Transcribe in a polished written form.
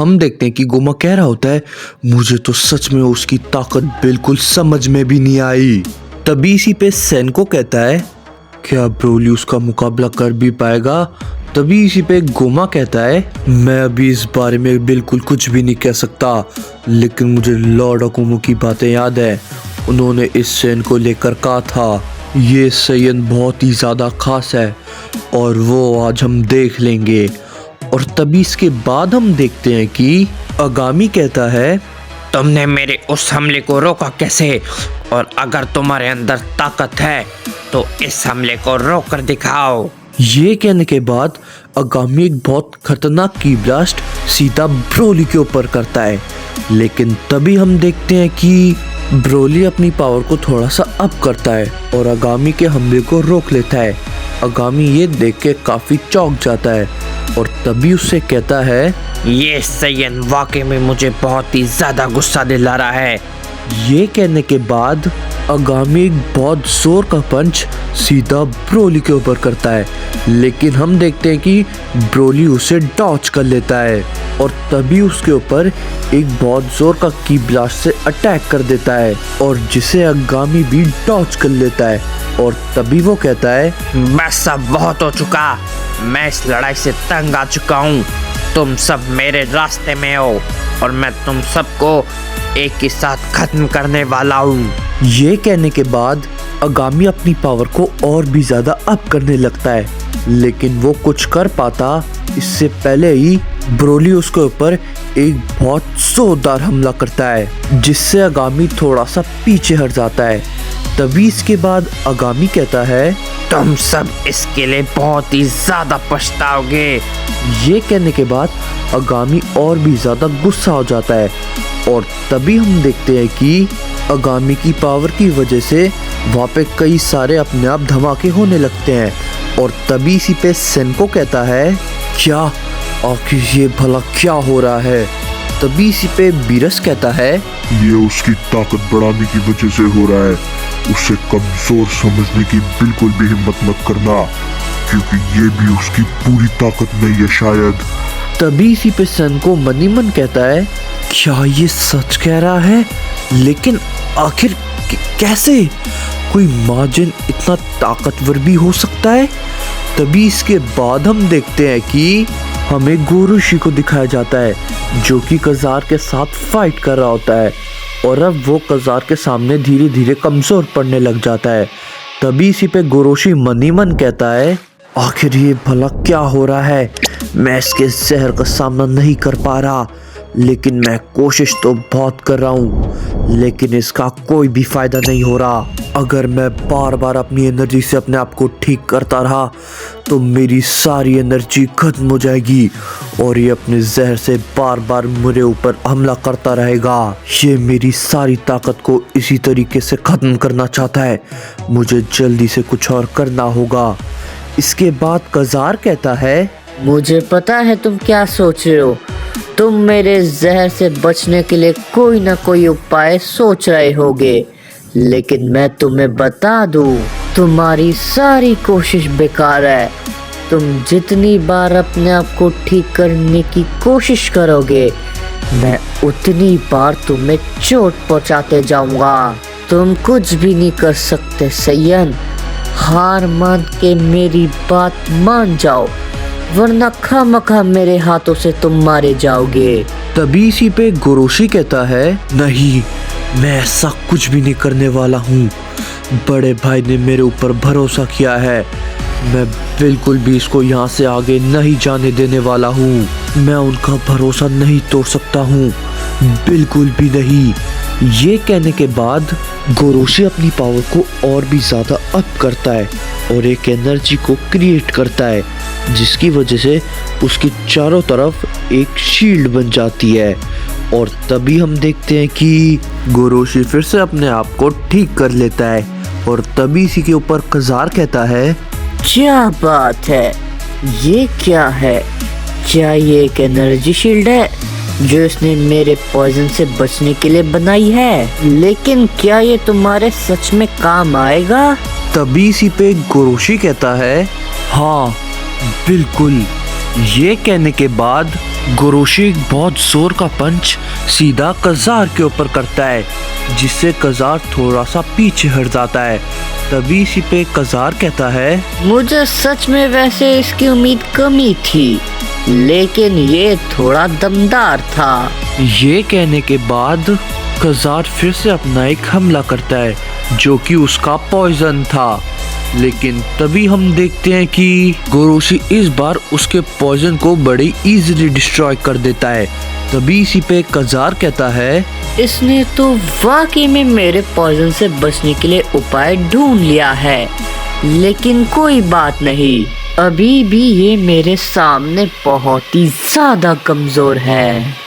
हम देखते हैं कि गोमा कह रहा होता है, मुझे तो सच में उसकी ताकत बिल्कुल समझ में भी नहीं आई। तभी इसी पे सेनको कहता है, क्या ब्रोली उसका मुकाबला कर भी पाएगा? तभी इसी पे गोमा कहता है, मैं अभी इस बारे में बिल्कुल कुछ भी नहीं कह सकता, लेकिन मुझे लॉर्ड अकुमो की बातें याद है। उन्होंने इस सेन को लेकर कहा था, ये सेयन बहुत ही ज़्यादा खास है और वो आज हम देख लेंगे। और तभी इसके बाद हम देखते हैं कि आगामी कहता है, तुमने मेरे उस हमले को रोका कैसे? और अगर तुम्हारे अंदर ताकत है तो इस हमले को रोक कर दिखाओ। ये कहने के बाद आगामी एक बहुत खतरनाक की ब्लास्ट सीधा ब्रोली के ऊपर करता है, लेकिन तभी हम देखते हैं कि ब्रोली अपनी पावर को थोड़ा सा अप करता है और आगामी के हमले को रोक लेता है। आगामी ये देख के काफी चौंक जाता है और तभी उससे कहता है, ये सेयन वाकई में मुझे बहुत ही ज्यादा गुस्सा दिला रहा है। ये कहने के बाद आगामी एक बहुत जोर का पंच सीधा ब्रोली के ऊपर करता है, लेकिन हम देखते हैं कि ब्रोली उसे डॉच कर लेता है और तभी उसके ऊपर एक बहुत जोर का की ब्लास्ट से अटैक कर देता है और जिसे आगामी भी डॉच कर लेता है। और तभी वो कहता है, बस अब बहुत हो चुका, मैं इस लड़ाई से तंग आ चुका हूँ। तुम सब मेरे रास्ते में हो और मैं तुम सबको एक ही साथ खत्म करने वाला हूँ। ये कहने के बाद आगामी अपनी पावर को और भी ज्यादा अप करने लगता है, लेकिन वो कुछ कर पाता इससे पहले ही ब्रोली उसके ऊपर एक बहुत जोरदार हमला करता है, जिससे आगामी थोड़ा सा पीछे हट जाता है। तभी इसके बाद आगामी कहता है, तुम सब इसके लिए बहुत ही ज्यादा पछताओगे। ये कहने के बाद आगामी और भी ज्यादा गुस्सा हो जाता है और तभी हम देखते हैं कि आगामी की पावर की वजह से वहाँ पे कई सारे अपने आप धमाके होने लगते हैं। और तभी इसी पे सेनको कहता है, क्या आखिर ये भला क्या हो रहा है? तभी इसी पे बीरस कहता है, ये उसकी ताकत बढ़ाने की वजह से हो रहा है, उसे कमजोर समझने की बिल्कुल भी हिम्मत मत करना, क्योंकि ये भी उसकी पूरी ताकत नहीं है शायद। तभी इसी पे सेनको मन ही मन कहता है, क्या ये सच कह रहा है? लेकिन आखिर कैसे कोई माजिन इतना ताकतवर भी हो सकता है? तभी इसके बाद हम देखते हैं कि हमें गोरोशी को दिखाया जाता है, जो कि कजार के साथ फाइट कर रहा होता है और अब वो कजार के सामने धीरे धीरे कमजोर पड़ने लग जाता है। तभी इसी पे गोरोशी मन ही मन कहता है, आखिर ये भला क्या हो रहा है? मैं इसके जहर का सामना नहीं कर पा रहा, लेकिन मैं कोशिश तो बहुत कर रहा हूँ, लेकिन इसका कोई भी फायदा नहीं हो रहा। अगर मैं बार बार अपनी एनर्जी से अपने आप को ठीक करता रहा तो मेरी सारी एनर्जी खत्म हो जाएगी और ये अपने जहर से बार बार मेरे ऊपर हमला करता रहेगा। ये मेरी सारी ताकत को इसी तरीके से खत्म करना चाहता है, मुझे जल्दी से कुछ और करना होगा। इसके बाद कजार कहता है, मुझे पता है तुम क्या सोच रहे हो। तुम मेरे जहर से बचने के लिए कोई ना कोई उपाय सोच रहे होगे, लेकिन मैं तुम्हें बता दूं, तुम्हारी सारी कोशिश बेकार है। तुम जितनी बार अपने आप को ठीक करने की कोशिश करोगे, मैं उतनी बार तुम्हें चोट पहुंचाते जाऊंगा। तुम कुछ भी नहीं कर सकते सेयन, हार मान के मेरी बात मान जाओ, वरना खामखा मेरे हाथों से तुम मारे जाओगे। तभी इसी पे गोरोशी कहता है, नहीं, मैं ऐसा कुछ भी नहीं करने वाला हूँ। बड़े भाई ने मेरे ऊपर भरोसा किया है, मैं बिल्कुल भी इसको यहाँ से आगे नहीं जाने देने वाला हूँ। मैं उनका भरोसा नहीं तोड़ सकता हूँ, बिल्कुल भी नहीं। ये कहने के बाद गोरोशी अपनी पावर को और भी ज़्यादा अप करता है और एक एनर्जी को क्रिएट करता है, जिसकी वजह से उसकी चारों तरफ एक शील्ड बन जाती है। और तभी हम देखते हैं कि गोरोशी फिर से अपने आप को ठीक कर लेता है और तभी इसी के ऊपर कजार कहता है, क्या बात है, ये क्या है? क्या ये एक एनर्जी शील्ड है जो इसने मेरे पॉइजन से बचने के लिए बनाई है? लेकिन क्या ये तुम्हारे सच में काम आएगा? तभी इसी पे गोरोशी कहता है, हाँ बिल्कुल, ये कहने के बाद गोरोशी एक बहुत जोर का पंच सीधा कजार के ऊपर करता है, जिससे कजार थोड़ा सा पीछे हट जाता है। तभी इसी पे कजार कहता है, मुझे सच में वैसे इसकी उम्मीद कम ही थी, लेकिन ये थोड़ा दमदार था। ये कहने के बाद कजार फिर से अपना एक हमला करता है, जो कि उसका पॉइजन था। लेकिन तभी हम देखते हैं कि गोरोशी इस बार उसके पॉइजन को बड़ी इजीली डिस्ट्रॉय कर देता है। तभी इसी पे कजार कहता है, इसने तो वाकई में मेरे पॉइजन से बचने के लिए उपाय ढूंढ लिया है, लेकिन कोई बात नहीं, अभी भी ये मेरे सामने बहुत ही ज्यादा कमजोर है।